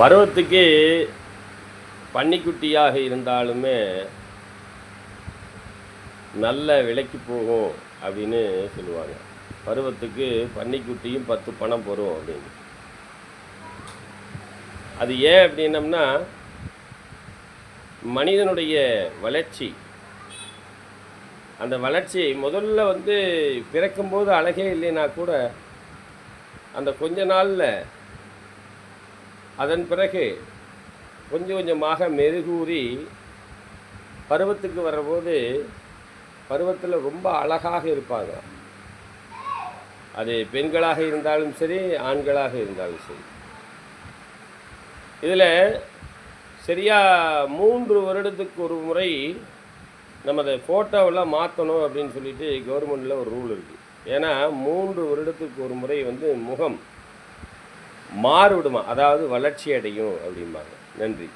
பருவத்துக்கு பன்னிக்குட்டியாக இருந்தாலுமே நல்ல விலைக்கு போகும் அப்படின்னு சொல்லுவாங்க. பருவத்துக்கு பன்னிக்குட்டியும் 10 பணம் வரும் அப்படின்னு. அது ஏன் அப்படின்னம்னா, மனிதனுடைய வளர்ச்சி, அந்த வளர்ச்சி முதல்ல பிறக்கும்போது அழகே இல்லைன்னா கூட அந்த கொஞ்ச நாளில் அதன் பிறகு கொஞ்சம் கொஞ்சமாக மெருகூறி பருவத்துக்கு வர்றபோது பருவத்தில் ரொம்ப அழகாக இருப்பாங்க. அது பெண்களாக இருந்தாலும் சரி, ஆண்களாக இருந்தாலும் சரி. இதில் சரியாக 3 வருடத்துக்கு ஒரு முறை நம்ம அதை ஃபோட்டோவெல்லாம் மாற்றணும் அப்படின்னு சொல்லிட்டு கவர்மெண்டில் ஒரு ரூல் இருக்குது. ஏன்னா 3 வருடத்துக்கு ஒரு முறை முகம் மாறுவிடுமா, அதாவது வளர்ச்சி அடையும் அப்படிம்பாங்க. நன்றி.